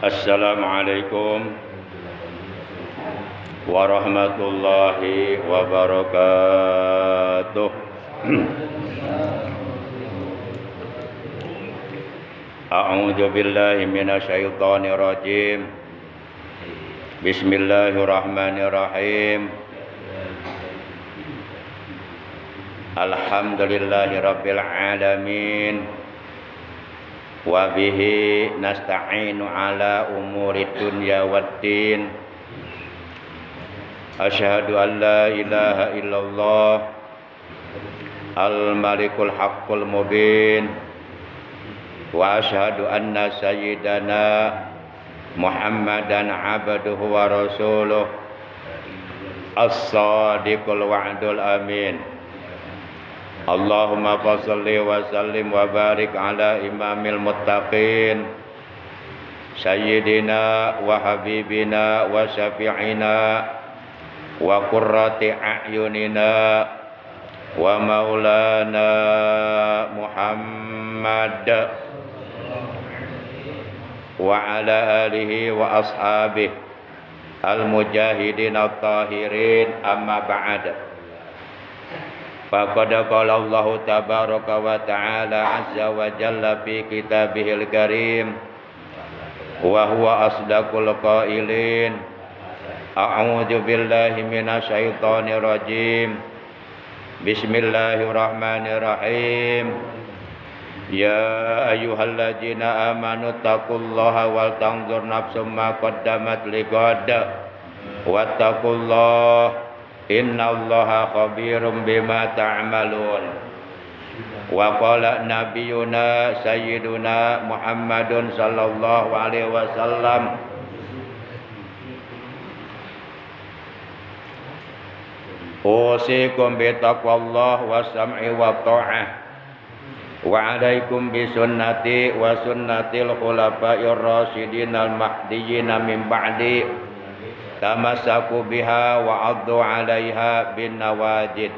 Assalamualaikum warahmatullahi wabarakatuh. A'udzu billahi minasyaitonir rajim. Bismillahirrahmanirrahim. Alhamdulillahi rabbil alamin. Wa bihi nasta'inu ala umuri dunya waddin. Asyhadu an la ilaha illallah al-malikul haqqul mubin. Wa asyhadu anna sayyidana Muhammadan abduhu wa rasuluh as-sadiqul wa'dul amin. Allahumma shalli wa sallim wa barik ala imamil muttaqin sayyidina wa habibina wa syafi'ina wa qurrati a'yunina wa maulana Muhammad wa ala alihi wa ashabihi al-mujahidin at-tahirin, amma ba'd. Faqad qala Allah tabaraka wa ta'ala azza wa jalla fi kitabihil karim wa huwa asdaqul qailin. A'udzu billahi minasyaitonir rajim. Bismillahirrahmanirrahim. Ya ayyuhalladzina amanu taqullaha wal tanzur nafsum ma qaddamat lighad wattaqullaha innallaha khabirum bima ta'malun. Wa qala nabiyuna sayyiduna Muhammadun sallallahu alaihi wasallam, usikum bi taqwallah wa sam'i wa ta'ah wa alaikum bi sunnati wa sunnatil khulafa'ir rasyidin al mahdiyyin min ba'di tamassaku biha wa 'addu 'alaiha bin nawajid.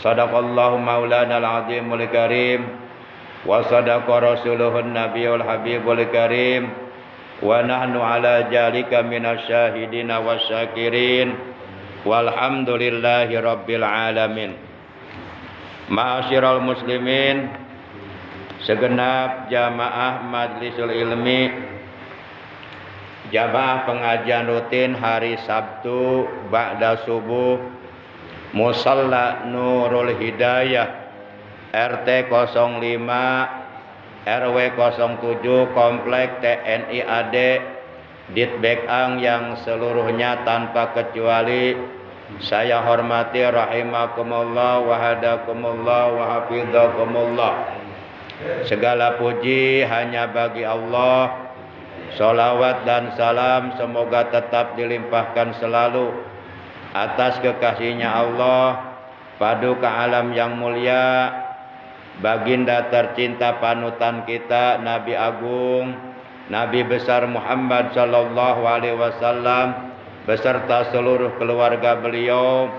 Sadaqallahu maulana al-'azimul karim wa sadaqa rasuluhun nabiyul habibul karim wa nahnu 'ala jalika minasyahidina wasyakirin walhamdulillahi rabbil alamin. Ma'asyiral muslimin, segenap jamaah majlisul ilmi, jamaah pengajian rutin hari Sabtu ba'da subuh, Musalla Nurul Hidayah RT 05 RW 07 Komplek TNI AD Ditbekang yang seluruhnya tanpa kecuali saya hormati rahimakumullah wa hadakumullah wa hafidhakumullah. Segala puji hanya bagi Allah. Salawat dan salam semoga tetap dilimpahkan selalu atas kekasihnya Allah, paduka alam yang mulia, baginda tercinta panutan kita, Nabi Agung, Nabi besar Muhammad sallallahu alaihi wasallam beserta seluruh keluarga beliau,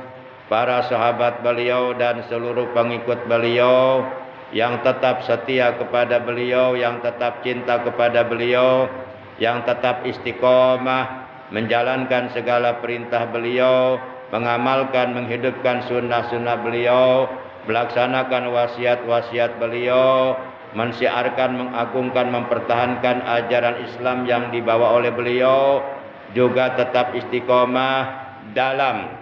para sahabat beliau dan seluruh pengikut beliau yang tetap setia kepada beliau, yang tetap cinta kepada beliau, yang tetap istiqomah menjalankan segala perintah beliau, mengamalkan, menghidupkan sunnah-sunnah beliau, melaksanakan wasiat-wasiat beliau, mensiarkan, mengagungkan, mempertahankan ajaran Islam yang dibawa oleh beliau, juga tetap istiqomah dalam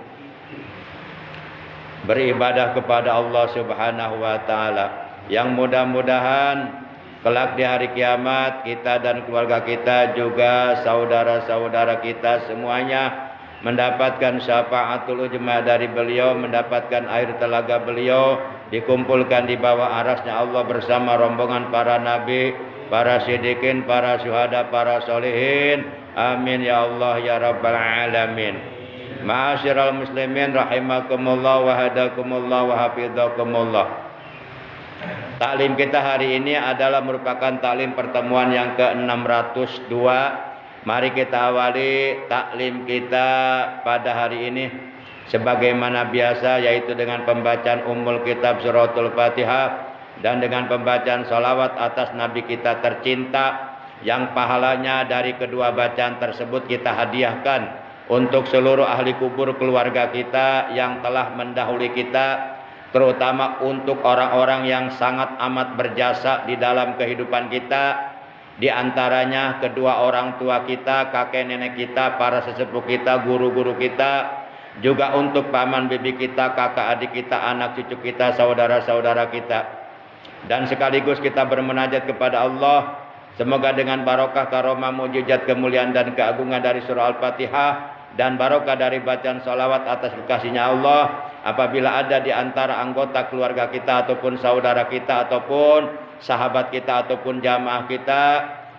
beribadah kepada Allah Subhanahu wa taala, yang mudah-mudahan kelak di hari kiamat kita dan keluarga kita, juga saudara-saudara kita semuanya mendapatkan syafaatul ujma dari beliau, mendapatkan air telaga beliau, dikumpulkan di bawah arasnya Allah bersama rombongan para nabi, para siddiqin, para syuhada, para sholihin. Amin ya Allah ya rabbal alamin. Ma'asyiral muslimin rahimakumullah wa hadakumullah wa hafidhakumullah. Taklim kita hari ini adalah merupakan taklim pertemuan yang ke-602. Mari kita awali taklim kita pada hari ini sebagaimana biasa, yaitu dengan pembacaan Ummul Kitab Suratul Fatihah dan dengan pembacaan salawat atas Nabi kita tercinta yang pahalanya dari kedua bacaan tersebut kita hadiahkan untuk seluruh ahli kubur keluarga kita yang telah mendahului kita, terutama untuk orang-orang yang sangat amat berjasa di dalam kehidupan kita, di antaranya kedua orang tua kita, kakek nenek kita, para sesepuh kita, guru-guru kita, juga untuk paman bibi kita, kakak adik kita, anak cucu kita, saudara-saudara kita. Dan sekaligus kita bermunajat kepada Allah, semoga dengan barokah karomah mujizat kemuliaan dan keagungan dari surah Al-Fatihah dan barokah dari bacaan sholawat atas kekasihnya Allah, apabila ada di antara anggota keluarga kita ataupun saudara kita ataupun sahabat kita ataupun jamaah kita,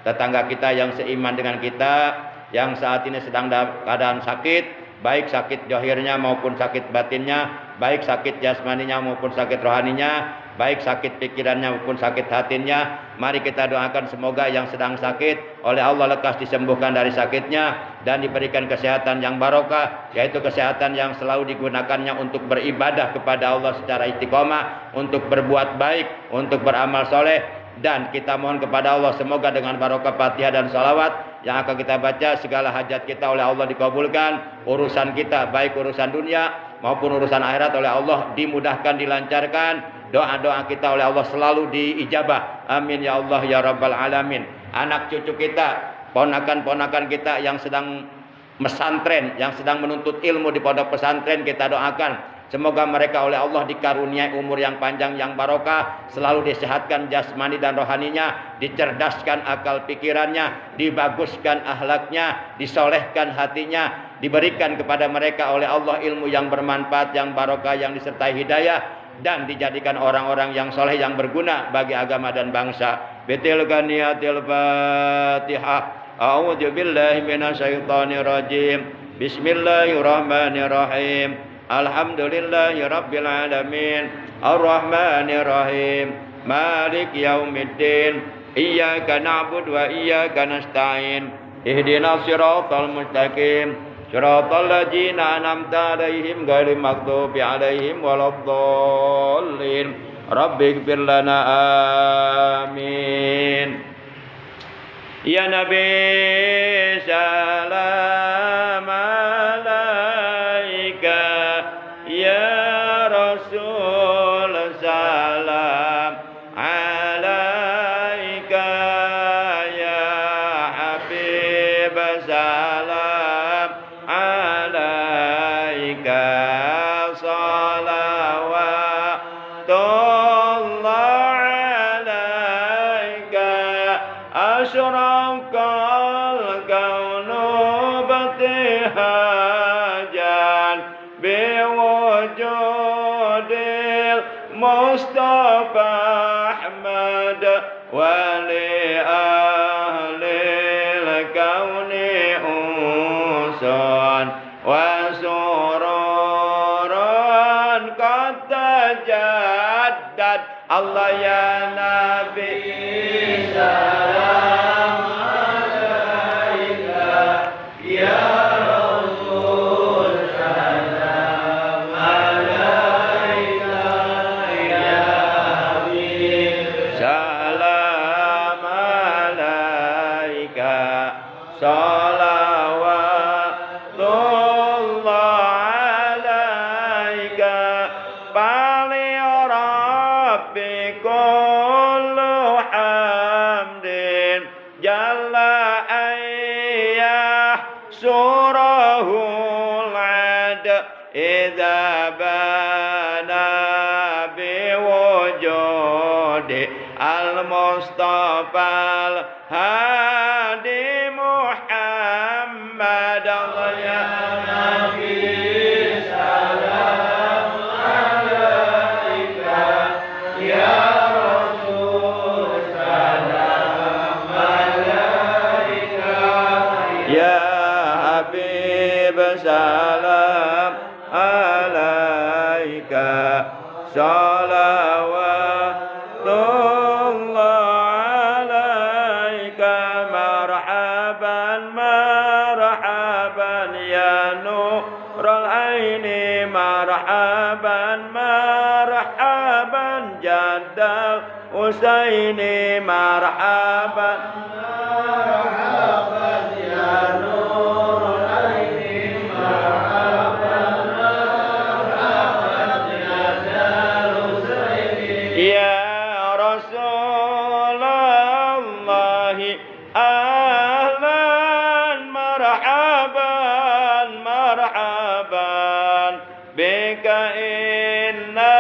tetangga kita yang seiman dengan kita, yang saat ini sedang dalam keadaan sakit, baik sakit zahirnya maupun sakit batinnya, baik sakit jasmaninya maupun sakit rohaninya, baik sakit pikirannya maupun sakit hatinya, mari kita doakan semoga yang sedang sakit oleh Allah lekas disembuhkan dari sakitnya dan diberikan kesehatan yang barokah, yaitu kesehatan yang selalu digunakannya untuk beribadah kepada Allah secara istiqomah, untuk berbuat baik, untuk beramal soleh. Dan kita mohon kepada Allah semoga dengan barokah Fatihah dan salawat yang akan kita baca, segala hajat kita oleh Allah dikabulkan, urusan kita baik urusan dunia maupun urusan akhirat oleh Allah dimudahkan, dilancarkan, doa-doa kita oleh Allah selalu diijabah. Amin ya Allah ya Rabbal Alamin. Anak cucu kita, ponakan-ponakan kita yang sedang pesantren, yang sedang menuntut ilmu di pondok pesantren, kita doakan semoga mereka oleh Allah dikaruniai umur yang panjang yang barokah, selalu disehatkan jasmani dan rohaninya, dicerdaskan akal pikirannya, dibaguskan akhlaknya, disolehkan hatinya, diberikan kepada mereka oleh Allah ilmu yang bermanfaat, yang barokah, yang disertai hidayah, dan dijadikan orang-orang yang soleh yang berguna bagi agama dan bangsa. Bitil ganiyatil Fatihah. A'udzu billahi minasyaitonir rajim. Bismillahirrahmanirrahim. Alhamdulillahi rabbil alamin. Ar-Rahmanir Rahim. Malik yaumiddin. Iyyaka na'budu wa iyyaka nasta'in. Ihdinas siratal mustaqim. Siratal ladzina an'amta 'alaihim ghairil maghdubi 'alaihim waladdallin. Rabbighfir lana amin. Ya Nabi salam alaika, ya Rasul salam alaika, ya Habib salam alaika, salawatullah alaika, asyraqal kaunu batihajan biwujudil Mustafa Ahmad wali ahlil kauni usun wa sururan qad tajaddad. Allah ya Nabi salam alaika, ya Rasul salam alaika, ya Habib salam alaika, salawatullah alaika, bali rabbi kullu hamdin jalla ayyah surahul ad idza bana biwujudi al-Mustafa al-Hadi Muhammad. Allah ya Nabi salam alaika, ya Rasul salam alaika, ya Habib salam alaika, salawatullah alaika, marhaban marhaban ya nurul aini, marhaban marhaban jaddal Husaini marhaban marhaban ya Nurul Aini marhaban marhaban ya jaddal Husaini ya Rasulullah ahlan marhaban marhaban bika inna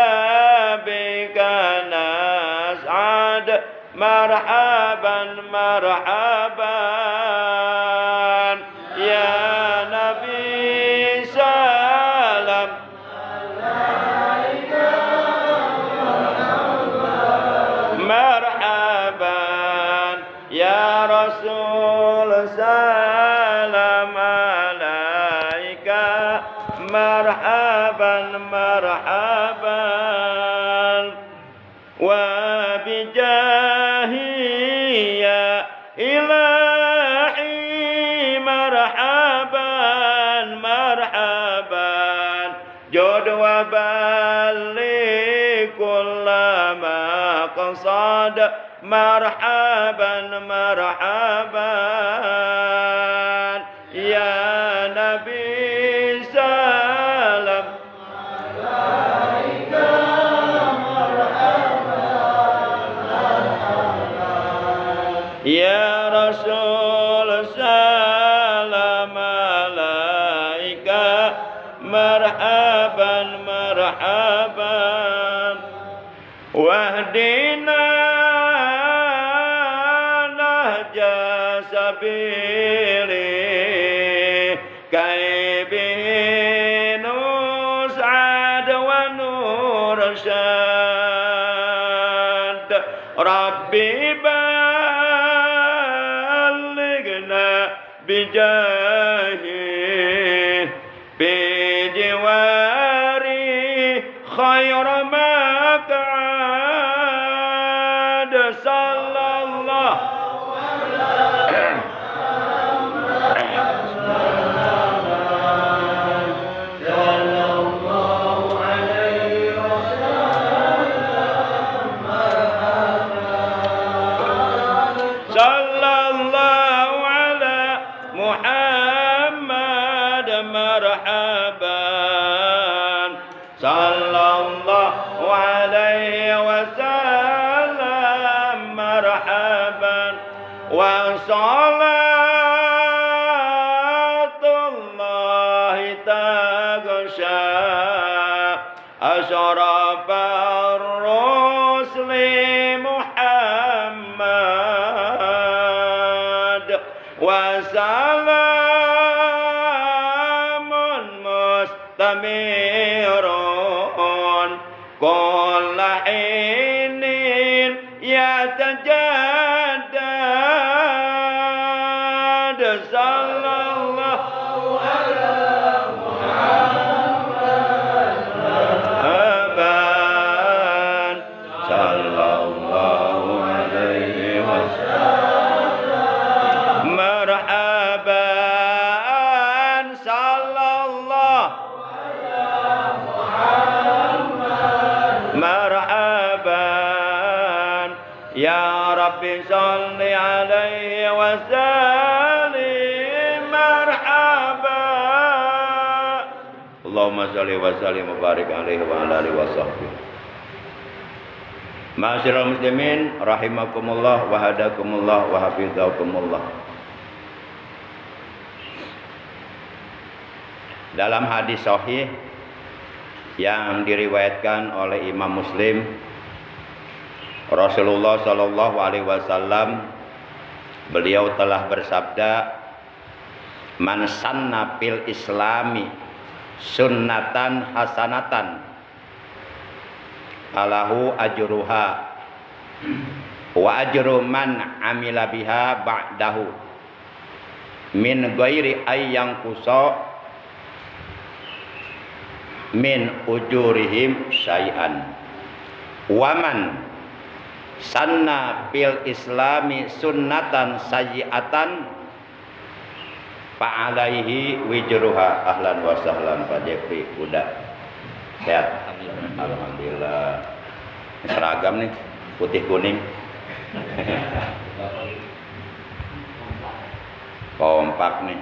bika nas'ad marhaban marhaban ya Nabi salam marhaban ya Rasul salam alaika marhaban marhaban wa bijahi ya ilahi marhaban marhaban jod wa balik kullama qasad marhaban marhaban ya Nabi salam alaika marhaban ya Rasul salam alaika marhaban marhaban wahdina nahja sabili kaibihi nus'ad wa nursyad Rabbi ballighna bijahi bijiwari khair maq'ad sallallahu marhaban sallallahu alaihi wasallam marhaban wa salatullahi taghsha asyrafar rusli Muhammad wa tamirun kulla hinin yatajaddad sallallahu ala Muhammad sallallahu alaihi wasallam marhaban sallallahu marhaban ya Rabbi salli alaihi wa sallim marhaban Allahumma salli wa sallim wa barik alaihi wa ala alihi wa sahbihi Ma'asyiral muslimin rahimakumullah wa hadakumullah wa hafizakumullah. Dalam hadis sahih yang diriwayatkan oleh Imam Muslim, Rasulullah Shallallahu Alaihi Wasallam beliau telah bersabda, "Man sanna fil Islami sunnatan hasanatan, falahu ajruha wa ajru man amila biha ba'dahu min ghairi ayyang kusa min ujurihim syai'an. Waman sanna fil Islami sunnatan sayyi'atan fa'alaihi wijruha." Ahlan wa sahlan Pak Jepri. Udah sehat alhamdulillah Seragam nih, putih kuning. Kompak nih.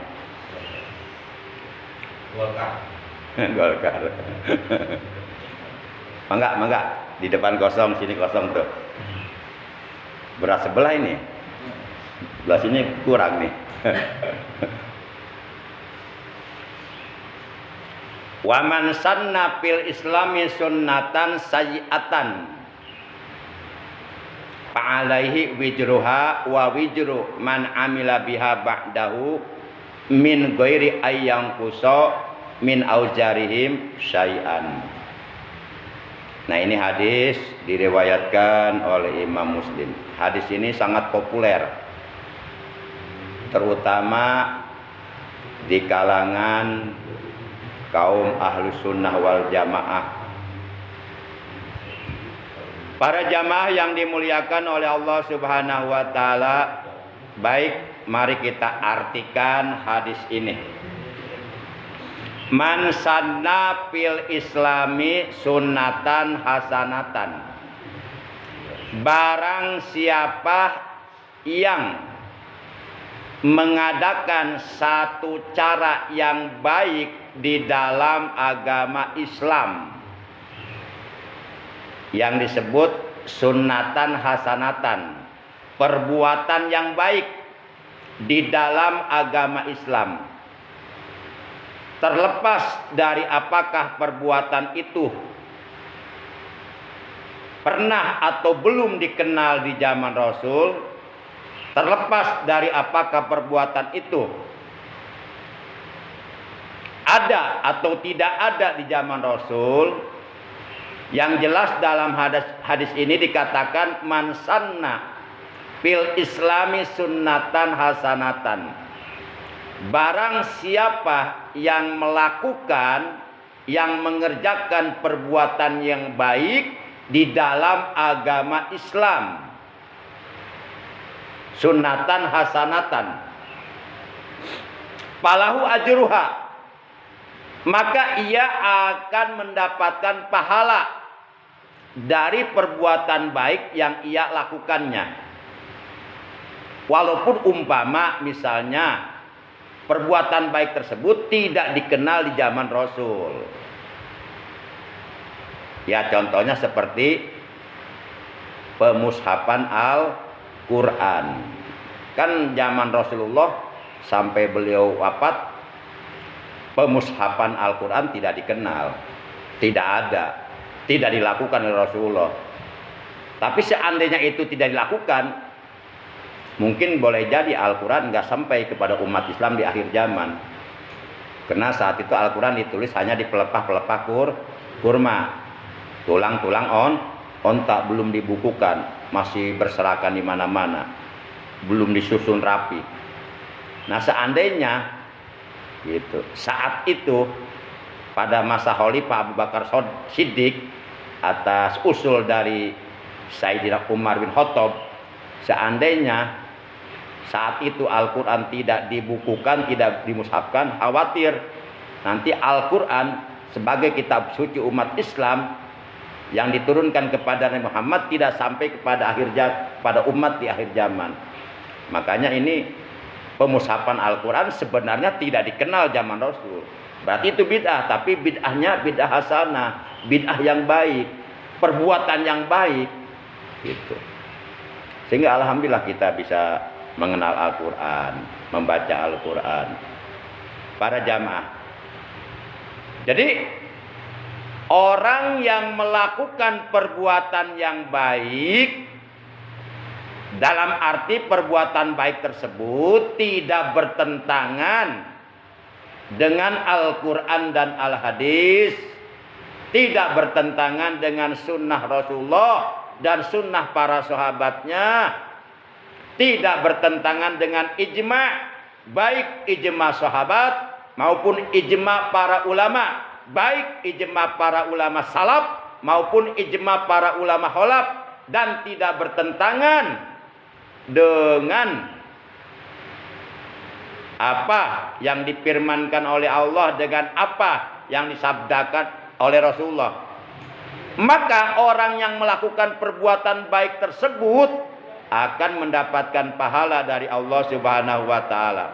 Golkar. Mangga, di depan kosong, sini kosong tuh. Beras sebelah ini. Belah sini kurang nih. Wa man sanna fil islami sunnatan sayyi'atan fa'alaihi wijruha wa wijru man amila biha ba'dahu min ghairi ayyang kuso min aujarihim syai'an. Nah, ini hadis diriwayatkan oleh Imam Muslim. Hadis ini sangat populer, terutama di kalangan kaum ahlu sunnah wal jamaah. Para jamaah yang dimuliakan oleh Allah Subhanahu wa ta'ala, baik, mari kita artikan hadis ini. Man sanna fil islami sunnatan hasanatan. Barang siapa yang mengadakan satu cara yang baik di dalam agama Islam yang disebut sunnatan hasanatan, perbuatan yang baik di dalam agama Islam, terlepas dari apakah perbuatan itu pernah atau belum dikenal di zaman Rasul, terlepas dari apakah perbuatan itu ada atau tidak ada di zaman Rasul, yang jelas dalam hadis ini dikatakan man sanna fil islami sunnatan hasanatan. Barang siapa yang melakukan, yang mengerjakan perbuatan yang baik di dalam agama Islam, sunnatan hasanatan, falahu ajruha, maka ia akan mendapatkan pahala dari perbuatan baik yang ia lakukannya. Walaupun umpama misalnya perbuatan baik tersebut tidak dikenal di zaman Rasul. Ya, contohnya seperti pemushapan Al-Quran. Kan zaman Rasulullah sampai beliau wafat, pemushapan Al-Quran tidak dikenal, tidak ada, tidak dilakukan oleh Rasulullah. Tapi seandainya itu tidak dilakukan, mungkin boleh jadi Al-Quran nggak sampai kepada umat Islam di akhir zaman. Karena saat itu Al-Quran ditulis hanya di pelepah-pelepah kurma, tulang-tulang ontak, belum dibukukan, masih berserakan di mana-mana, belum disusun rapi. Nah, seandainya gitu, saat itu pada masa Khalifah Abu Bakar Siddiq atas usul dari Sayyidina Umar bin Khattab, seandainya saat itu Al-Quran tidak dibukukan, tidak dimushafkan, khawatir nanti Al-Quran sebagai kitab suci umat Islam yang diturunkan kepada Nabi Muhammad tidak sampai pada umat di akhir zaman. Makanya ini pemushapan Al-Quran sebenarnya tidak dikenal zaman Rasul. Berarti itu bid'ah, tapi bid'ahnya bid'ah hasanah, bid'ah yang baik, perbuatan yang baik gitu. Sehingga alhamdulillah kita bisa mengenal Al-Quran, membaca Al-Quran, para jamaah. Jadi orang yang melakukan perbuatan yang baik, dalam arti perbuatan baik tersebut tidak bertentangan dengan Al-Quran dan Al-Hadis, tidak bertentangan dengan sunnah Rasulullah dan sunnah para sahabatnya, tidak bertentangan dengan ijma', baik ijma' sahabat maupun ijma' para ulama, baik ijma' para ulama salaf maupun ijma' para ulama khalaf, dan tidak bertentangan dengan apa yang difirmankan oleh Allah, dengan apa yang disabdakan oleh Rasulullah. maka orang yang melakukan perbuatan baik tersebut akan mendapatkan pahala dari Allah Subhanahu wa taala.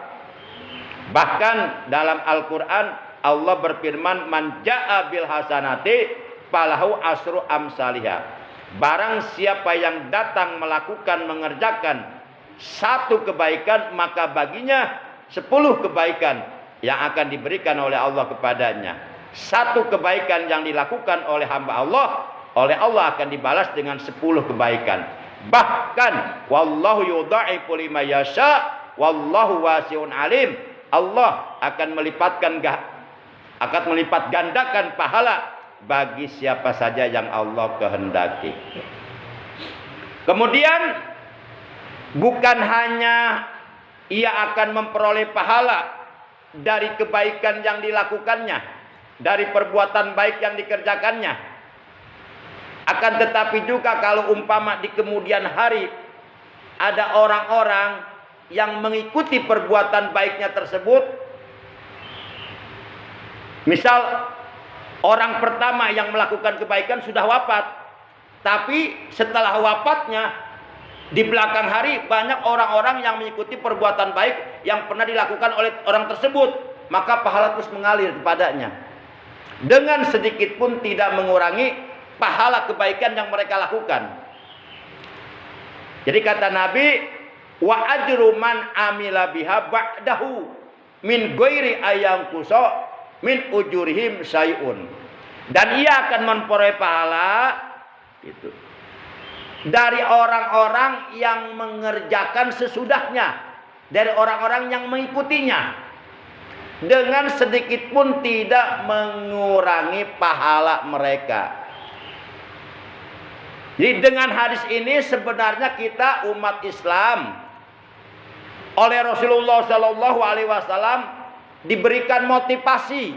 Bahkan dalam Al-Qur'an Allah berfirman, "Man jaa'a bil hasanati falahu asyru amsalihha." Barang siapa yang datang melakukan mengerjakan satu kebaikan, maka baginya 10 kebaikan yang akan diberikan oleh Allah kepadanya. Satu kebaikan yang dilakukan oleh hamba Allah, oleh Allah akan dibalas dengan 10 kebaikan. Bahkan wallahu yudha'ifu liman yasha wallahu wasi'un alim. Allah akan melipat gandakan pahala bagi siapa saja yang Allah kehendaki. Kemudian bukan hanya ia akan memperoleh pahala dari kebaikan yang dilakukannya, dari perbuatan baik yang dikerjakannya, akan tetapi juga kalau umpama di kemudian hari ada orang-orang yang mengikuti perbuatan baiknya tersebut, misal orang pertama yang melakukan kebaikan sudah wafat, tapi setelah wafatnya di belakang hari banyak orang-orang yang mengikuti perbuatan baik yang pernah dilakukan oleh orang tersebut, maka pahala terus mengalir kepadanya, dengan sedikit pun tidak mengurangi pahala kebaikan yang mereka lakukan. Jadi kata Nabi, wa ajru man amila biha ba'dahu min ghairi ayang kuso min ujurihim sayun. Dan ia akan memperoleh pahala itu dari orang-orang yang mengerjakan sesudahnya, dari orang-orang yang mengikutinya, dengan sedikit pun tidak mengurangi pahala mereka. Jadi dengan hadis ini sebenarnya kita umat Islam oleh Rasulullah Shallallahu Alaihi Wasallam diberikan motivasi,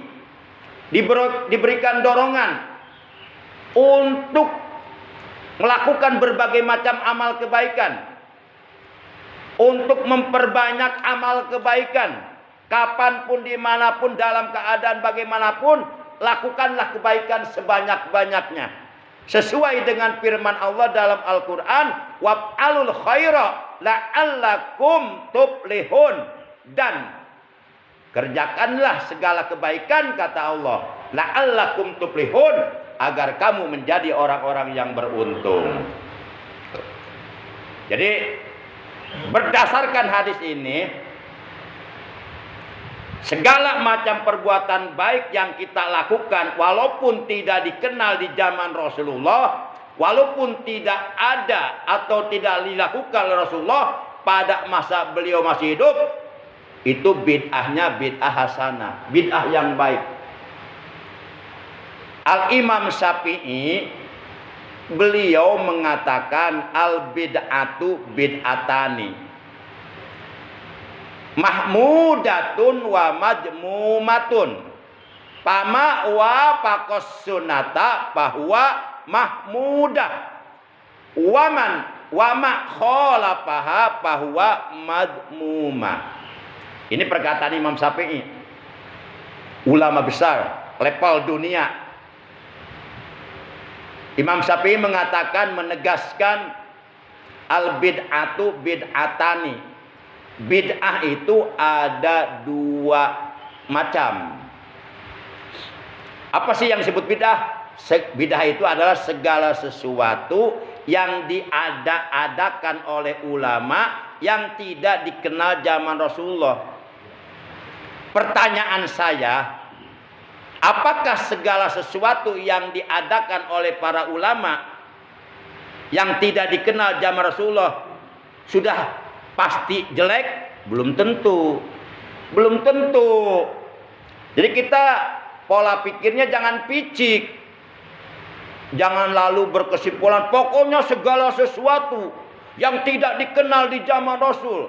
diberikan dorongan untuk melakukan berbagai macam amal kebaikan, untuk memperbanyak amal kebaikan. Kapanpun, dimanapun, dalam keadaan bagaimanapun, lakukanlah kebaikan sebanyak-banyaknya. Sesuai dengan firman Allah dalam Al-Quran, wab'alul khaira la'allakum tuflihun. Dan kerjakanlah segala kebaikan, kata Allah, la'allakum tuflihun, agar kamu menjadi orang-orang yang beruntung. Jadi berdasarkan hadis ini, segala macam perbuatan baik yang kita lakukan, walaupun tidak dikenal di zaman Rasulullah, walaupun tidak ada atau tidak dilakukan oleh Rasulullah pada masa beliau masih hidup, itu bid'ahnya bid'ah hasanah, bid'ah yang baik. Al-Imam Syafi'i, beliau mengatakan al-bid'atu bid'atani, mahmudatun wa majmumatun, pama wa pakos sunata bahwa mahmudah, waman wama kholapaha bahwa madmuma. Ini perkataan Imam Syafi'i, ulama besar level dunia. Imam Syafi'i mengatakan, menegaskan al bid'atu bid'atani. Bid'ah itu ada 2 macam. Apa sih yang disebut bid'ah? Bid'ah itu adalah segala sesuatu yang diada-adakan oleh ulama yang tidak dikenal zaman Rasulullah. Pertanyaan saya, apakah segala sesuatu yang diadakan oleh para ulama yang tidak dikenal zaman Rasulullah sudah pasti jelek? Belum tentu. Belum tentu. Jadi kita pola pikirnya jangan picik. Jangan lalu berkesimpulan pokoknya segala sesuatu yang tidak dikenal di zaman Rasul,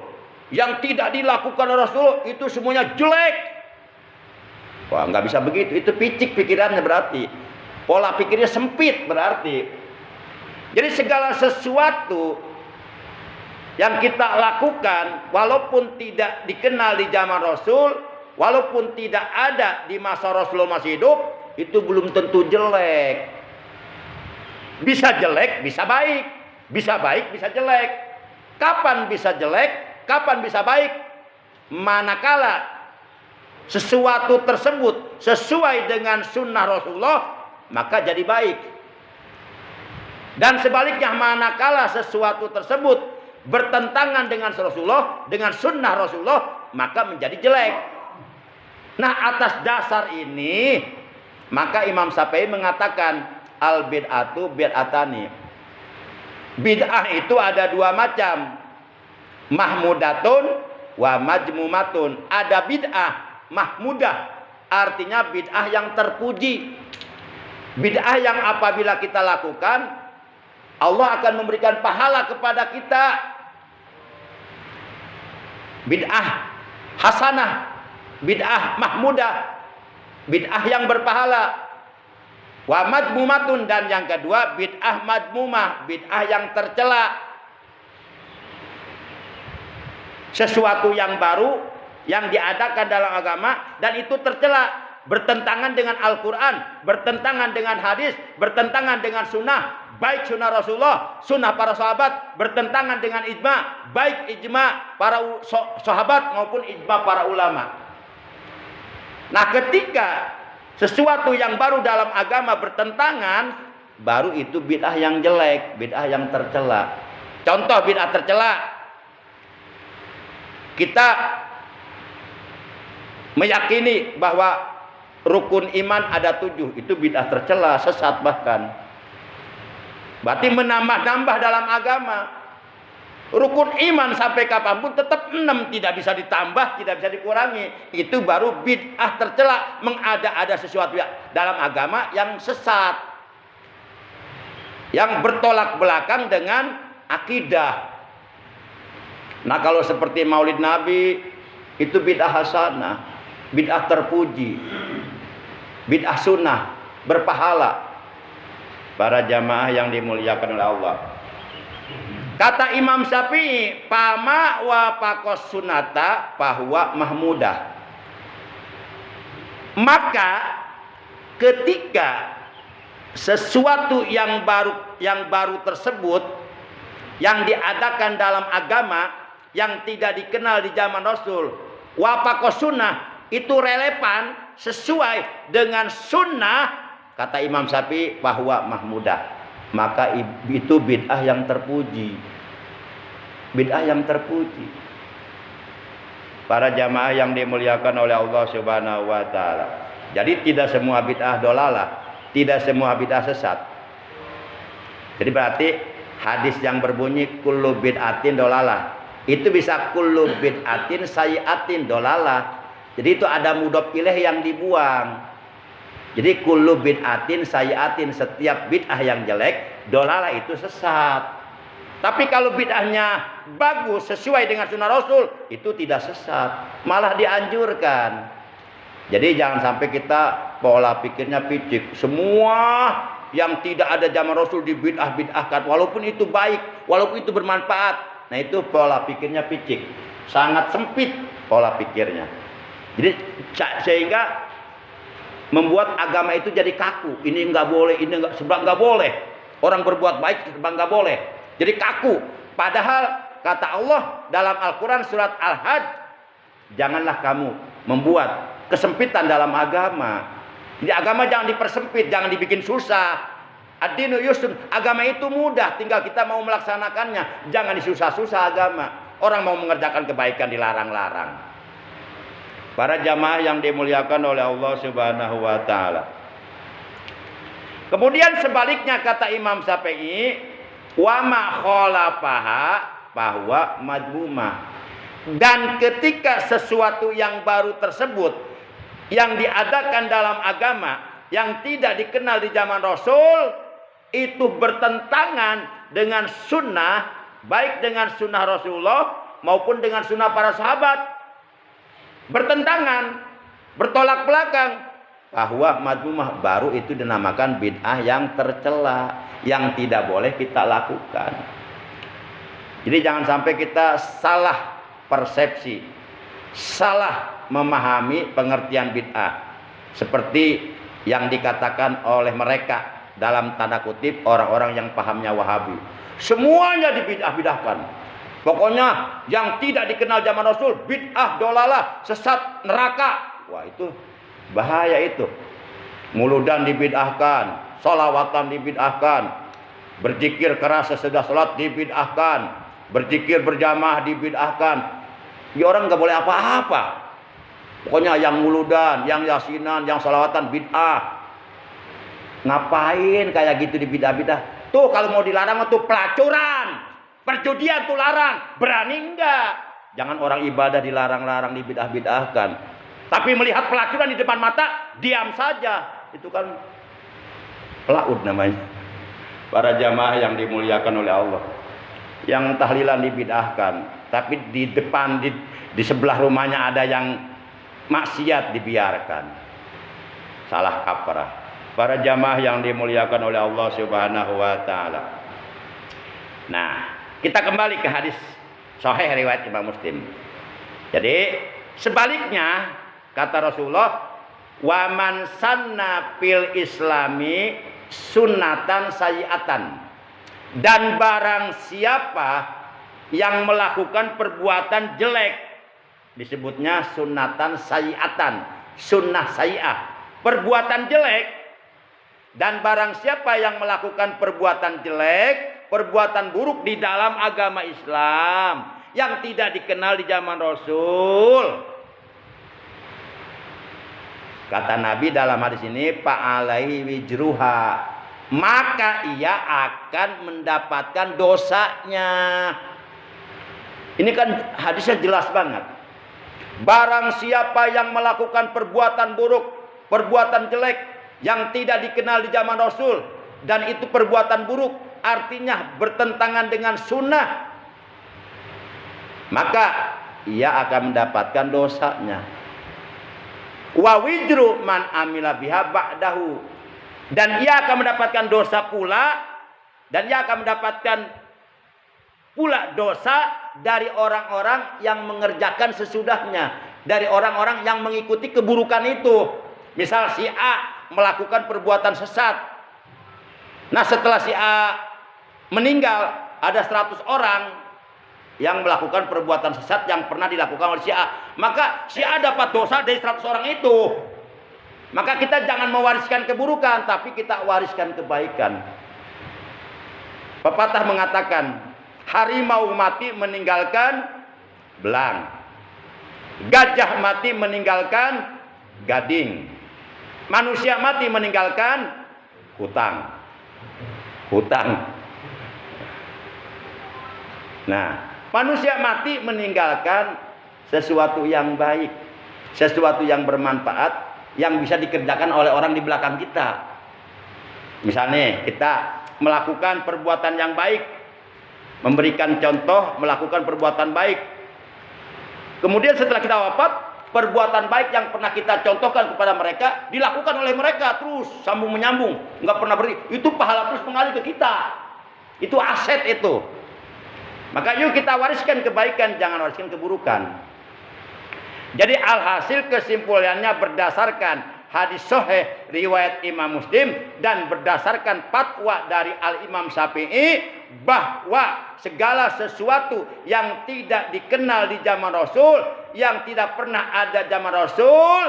yang tidak dilakukan oleh Rasul, itu semuanya jelek. Wah, nggak bisa begitu. Itu picik pikirannya berarti. Pola pikirnya sempit berarti. Jadi segala sesuatu yang kita lakukan, walaupun tidak dikenal di zaman Rasul, walaupun tidak ada di masa Rasulullah masih hidup, itu belum tentu jelek. Bisa jelek, bisa baik. Bisa baik, bisa jelek. Kapan bisa jelek, kapan bisa baik? Manakala sesuatu tersebut sesuai dengan sunnah Rasulullah, maka jadi baik. Dan sebaliknya, manakala sesuatu tersebut bertentangan dengan Rasulullah, dengan sunnah Rasulullah, maka menjadi jelek. Nah, atas dasar ini, maka Imam Syafi'i mengatakan al bid'atu bid'atani. Bid'ah itu ada dua macam, mahmudatun wa majmumatun. Ada bid'ah mahmudah, artinya bid'ah yang terpuji. Bid'ah yang apabila kita lakukan, Allah akan memberikan pahala kepada kita. Bid'ah hasanah, bid'ah mahmudah, bid'ah yang berpahala. Wa madmumatun, dan yang kedua bid'ah madmumah, bid'ah yang tercela. Sesuatu yang baru yang diadakan dalam agama dan itu tercela, bertentangan dengan Al-Quran, bertentangan dengan hadis, bertentangan dengan sunnah, baik sunnah Rasulullah, sunnah para sahabat, bertentangan dengan ijma, baik ijma para sahabat maupun ijma para ulama. Nah, ketika sesuatu yang baru dalam agama bertentangan, baru itu bid'ah yang jelek, bid'ah yang tercela. Contoh bid'ah tercela, kita meyakini bahwa rukun iman ada 7, itu bid'ah tercela, sesat bahkan. Berarti menambah-nambah dalam agama. Rukun iman sampai kapanpun tetap 6, tidak bisa ditambah, tidak bisa dikurangi. Itu baru bid'ah tercela, mengada-ada sesuatu dalam agama yang sesat, yang bertolak belakang dengan akidah. Nah, kalau seperti Maulid Nabi, itu bid'ah hasanah, bid'ah terpuji, bid'ah sunnah, berpahala. Para jamaah yang dimuliakan oleh Allah. Kata Imam Syafi'i, pama wa pakos sunata bahwa mahmudah. Maka ketika sesuatu yang baru tersebut yang diadakan dalam agama yang tidak dikenal di zaman Rasul, wa pakos sunnah, itu relevan sesuai dengan sunnah, kata Imam Syafi'i, bahwa mahmudah. Maka itu bid'ah yang terpuji. Bid'ah yang terpuji. Para jamaah yang dimuliakan oleh Allah Subhanahu wa taala. Jadi tidak semua bid'ah dolalah, tidak semua bid'ah sesat. Jadi berarti hadis yang berbunyi kullu bid'atin dolalah, itu bisa kullu bid'atin sayyi'atin dolalah. Jadi itu ada mudhof ilaih yang dibuang. Jadi kullu bid'atin sayyi'atin, setiap bid'ah yang jelek, dolalah itu sesat. Tapi kalau bid'ahnya bagus sesuai dengan sunnah Rasul, itu tidak sesat, malah dianjurkan. Jadi jangan sampai kita pola pikirnya picik. Semua yang tidak ada zaman Rasul di bid'ah-bid'ahkan, walaupun itu baik, walaupun itu bermanfaat. Nah, itu pola pikirnya picik, sangat sempit pola pikirnya. Jadi sehingga membuat agama itu jadi kaku. Ini nggak boleh, ini sebelah nggak boleh. Orang berbuat baik sebelah nggak boleh. Jadi kaku. Padahal kata Allah dalam Al-Quran surat Al-Hajj, janganlah kamu membuat kesempitan dalam agama. Jadi agama jangan dipersempit, jangan dibikin susah. Ad-dinu yusrun, agama itu mudah, tinggal kita mau melaksanakannya. Jangan disusah-susah agama. Orang mau mengerjakan kebaikan dilarang-larang. Para jamaah yang dimuliakan oleh Allah Subhanahu wa taala. Kemudian sebaliknya kata Imam Syafi'i, wa ma khalafaha bahwa madmumah. Dan ketika sesuatu yang baru tersebut yang diadakan dalam agama yang tidak dikenal di zaman Rasul, itu bertentangan dengan sunnah, baik dengan sunnah Rasulullah maupun dengan sunnah para sahabat, bertentangan, bertolak belakang, bahwa madmumah, baru itu dinamakan bid'ah yang tercela, yang tidak boleh kita lakukan. Jadi jangan sampai kita salah persepsi, salah memahami pengertian bid'ah seperti yang dikatakan oleh mereka dalam tanda kutip orang-orang yang pahamnya Wahabi. Semuanya dibidah-bidahkan. Pokoknya yang tidak dikenal zaman Rasul, bid'ah, dolalah, sesat, neraka. Wah, itu bahaya itu. Muludan dibid'ahkan, sholawatan dibid'ahkan, berzikir keras sesudah sholat dibid'ahkan, berzikir berjamaah dibid'ahkan. Ya orang nggak boleh apa-apa. Pokoknya yang muludan, yang yasinan, yang sholawatan bid'ah. Ngapain kayak gitu dibidah-bidah? Tuh kalau mau dilarang tuh pelacuran, perjudian tuh larang. Berani enggak? Jangan orang ibadah dilarang-larang, dibidah-bidahkan. Tapi melihat pelacuran di depan mata, diam saja. Itu kan pelaut namanya. Para jamaah yang dimuliakan oleh Allah. Yang tahlilan dibidahkan, tapi di depan di sebelah rumahnya ada yang maksiat dibiarkan. Salah kaprah. Para jamaah yang dimuliakan oleh Allah Subhanahu wa taala. Nah, kita kembali ke hadis sahih riwayat Imam Muslim. Jadi, sebaliknya kata Rasulullah, "Wa man sanna fil islami sunnatan sayyi'atan." Dan barang siapa yang melakukan perbuatan jelek, disebutnya sunnatan sayyi'atan, sunnah sayyi'ah, perbuatan jelek. Dan barang siapa yang melakukan perbuatan jelek, perbuatan buruk di dalam agama Islam yang tidak dikenal di zaman Rasul, kata Nabi dalam hadis ini, fa'alaihi wijruha, maka ia akan mendapatkan dosanya. Ini kan hadisnya jelas banget. Barang siapa yang melakukan perbuatan buruk, perbuatan jelek yang tidak dikenal di zaman Rasul, dan itu perbuatan buruk, artinya bertentangan dengan sunnah, maka ia akan mendapatkan dosanya. Wa wijru man amila biha ba'dahu, dan ia akan mendapatkan dosa pula, dan ia akan mendapatkan pula dosa dari orang-orang yang mengerjakan sesudahnya, dari orang-orang yang mengikuti keburukan itu. Misal si A melakukan perbuatan sesat. Nah, setelah si A meninggal, ada 100 orang yang melakukan perbuatan sesat yang pernah dilakukan oleh si A. Maka si A dapat dosa dari 100 orang itu. Maka kita jangan mewariskan keburukan, tapi kita wariskan kebaikan. Pepatah mengatakan, harimau mati meninggalkan belang, gajah mati meninggalkan gading, manusia mati meninggalkan hutang. Nah, manusia mati meninggalkan sesuatu yang baik, sesuatu yang bermanfaat, yang bisa dikerjakan oleh orang di belakang kita. Misalnya kita melakukan perbuatan yang baik, memberikan contoh melakukan perbuatan baik. Kemudian setelah kita wafat, perbuatan baik yang pernah kita contohkan kepada mereka dilakukan oleh mereka terus sambung menyambung, nggak pernah berhenti. Itu pahala terus mengalir ke kita. Itu aset itu. Maka yuk kita wariskan kebaikan, jangan wariskan keburukan. Jadi alhasil kesimpulannya berdasarkan hadis sahih riwayat Imam Muslim dan berdasarkan fatwa dari Al-Imam Syafi'i, bahwa segala sesuatu yang tidak dikenal di zaman Rasul, yang tidak pernah ada zaman Rasul,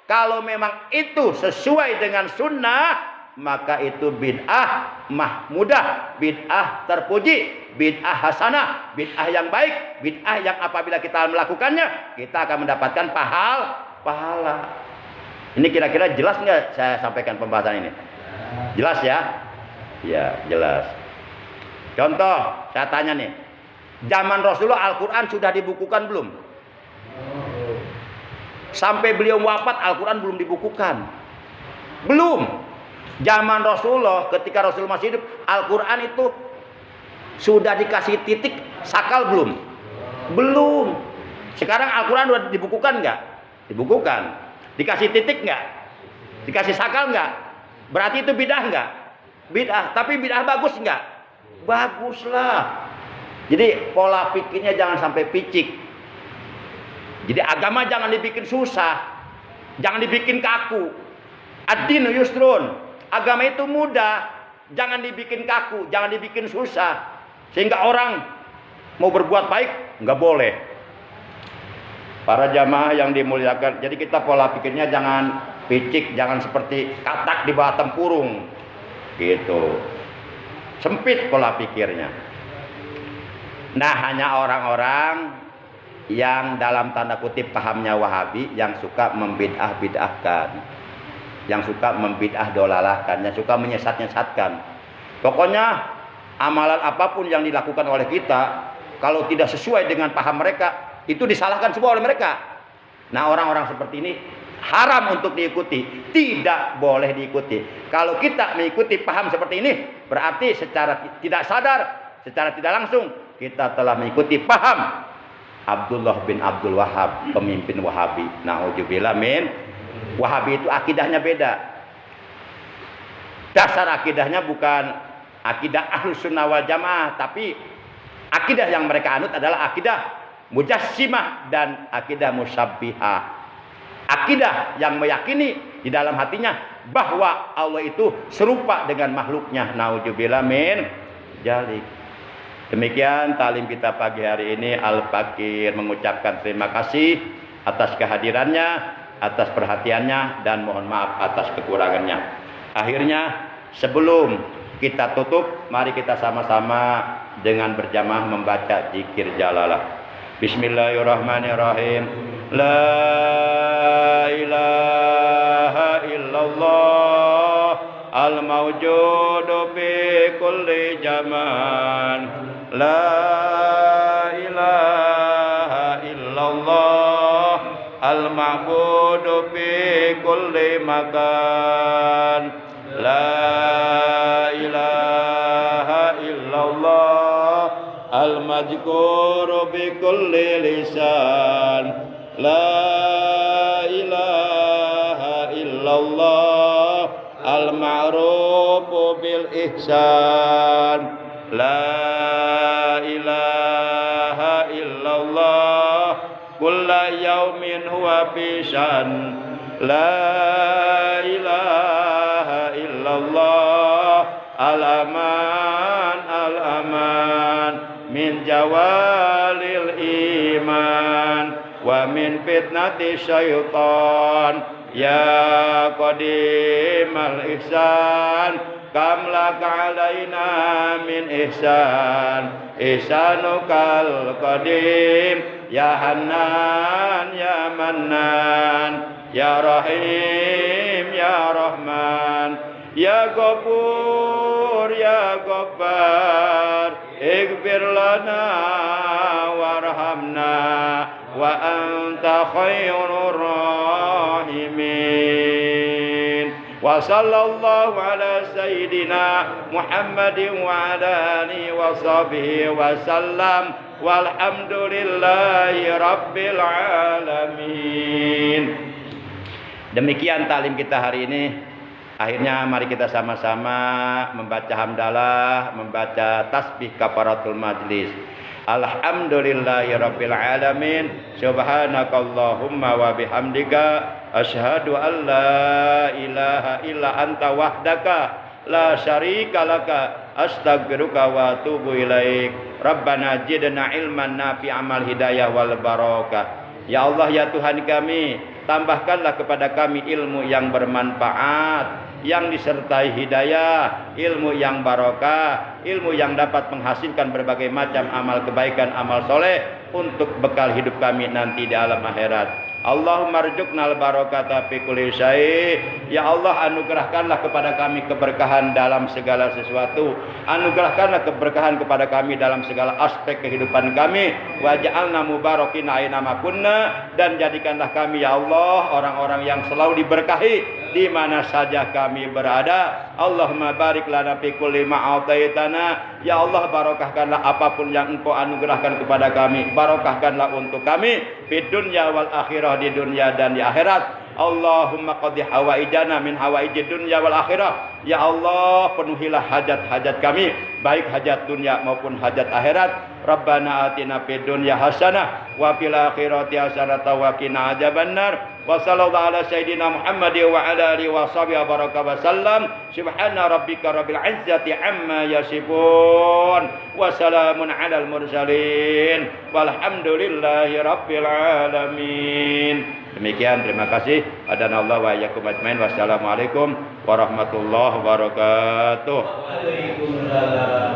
kalau memang itu sesuai dengan sunnah, maka itu bid'ah mahmudah, bid'ah terpuji, bid'ah hasanah, bid'ah yang baik, bid'ah yang apabila kita melakukannya, kita akan mendapatkan pahala. Ini kira-kira jelas nggak saya sampaikan pembahasan ini? Jelas ya? Ya, jelas. Contoh, saya tanya nih, zaman Rasulullah Al-Quran sudah dibukukan belum? Sampai beliau wafat Al-Quran belum dibukukan. Belum. Zaman Rasulullah, ketika Rasul masih hidup, Al-Quran itu sudah dikasih titik sakal belum? Belum. Sekarang Al-Quran sudah dibukukan nggak? Dibukukan. Dikasih titik nggak? Dikasih sakal nggak? Berarti itu bid'ah nggak? Bid'ah. Tapi bid'ah bagus nggak? Baguslah. Jadi pola pikirnya jangan sampai picik. Jadi agama jangan dibikin susah, jangan dibikin kaku. Ad-dinu yusrun. Agama itu mudah, jangan dibikin kaku, jangan dibikin susah, sehingga orang mau berbuat baik nggak boleh. Para jamaah yang dimuliakan, jadi kita pola pikirnya jangan picik, jangan seperti katak di bawah tempurung, gitu. Sempit pola pikirnya. Nah, hanya orang-orang yang dalam tanda kutip pahamnya Wahabi, yang suka membid'ah-bid'ahkan, yang suka membid'ah dolalahkan, yang suka menyesat-nyesatkan. Pokoknya amalan apapun yang dilakukan oleh kita, kalau tidak sesuai dengan paham mereka, itu disalahkan semua oleh mereka. Nah, orang-orang seperti ini haram untuk diikuti, tidak boleh diikuti. Kalau kita mengikuti paham seperti ini, berarti secara tidak sadar, secara tidak langsung, kita telah mengikuti paham Abdullah bin Abdul Wahhab, pemimpin Wahabi. Na'udzubillah min. Wahabi itu akidahnya beda. Dasar akidahnya bukan akidah Ahlus Sunnah wal Jamaah, tapi akidah yang mereka anut adalah akidah Mujassimah dan akidah Musyabbihah. Akidah yang meyakini di dalam hatinya bahwa Allah itu serupa dengan makhluknya. Na'udzubillah min dzalik. Demikian talim kita pagi hari ini. Al-Fakir mengucapkan terima kasih atas kehadirannya, atas perhatiannya, dan mohon maaf atas kekurangannya. Akhirnya, sebelum kita tutup, mari kita sama-sama dengan berjamaah membaca zikir jalalah. Bismillahirrahmanirrahim. La ilaha illallah al-mawjudu fi kulli zaman. La ilaha illallah al-ma'budu fi kulli makan. La ilaha illallah al-madhkuru bi kulli lisan. La ilaha illallah al-ma'rufu bil ihsan. La ilaha illallah kulla yaumin huwa fi shan. La ilaha illallah al-aman al-aman min jawalil iman wa min fitnati syaitan. Ya qadimal ihsan kam laka alaina min ihsan. Ihsanukal qadim ya Hannan ya Mannan ya Rahim ya Rahman ya Ghafur ya Ghaffar. Ighfir lana warhamna wa anta khairur rahimin. Wa sallallahu ala sayyidina Muhammadin wa ala alihi wa sahbihi wa sallam. Walhamdulillahi rabbil alamin. Demikian talim kita hari ini. Akhirnya mari kita sama-sama membaca hamdalah, membaca tasbih kafaratul majlis. Alhamdulillahi rabbil alamin. Subhanakallahumma wa bihamdika asyhadu an la ilaha illa anta wahdaka la syarika laka astaghfiruka wa atubu ilaik. Rabbana zidna ilman nafi'an amal hidayah wal barakah. Ya Allah ya Tuhan kami, tambahkanlah kepada kami ilmu yang bermanfaat, yang disertai hidayah, ilmu yang barokah, ilmu yang dapat menghasilkan berbagai macam amal kebaikan, amal soleh untuk bekal hidup kami nanti di alam akhirat. Allahumma rzuqnal barakata fi kulli syai'. Ya Allah, anugerahkanlah kepada kami keberkahan dalam segala sesuatu. Anugerahkanlah keberkahan kepada kami dalam segala aspek kehidupan kami. Waj'alna mubarakin aina ma kunna, dan jadikanlah kami ya Allah orang-orang yang selalu diberkahi di mana saja kami berada. Allahumma barik lana fi kulli ma ataitana. Ya Allah, barokahkanlah apapun yang Engkau anugerahkan kepada kami. Barokahkanlah untuk kami di dunia wal akhirah, di dunia dan di akhirat. Allahumma qadhi hawaijana min hawaijid dunya wal akhirah. Ya Allah, penuhilah hajat-hajat kami, baik hajat dunia maupun hajat akhirat. Rabbana atina fid dunya hasanah wa fil akhirati hasanah wa qina adzabannar. Wa sallallahu ala sayyidina Muhammad wa ala alihi wa sahbihi baraka wa sallam. Subhana rabbika rabbil izzati amma yasifun. Wa salamun alal mursalin. Walhamdulillahi rabbil alamin. Demikian, terima kasih. Hadanallahu wa iyyakum ajmain. Wassalamualaikum warahmatullahi wabarakatuh. Waalaikumsalam.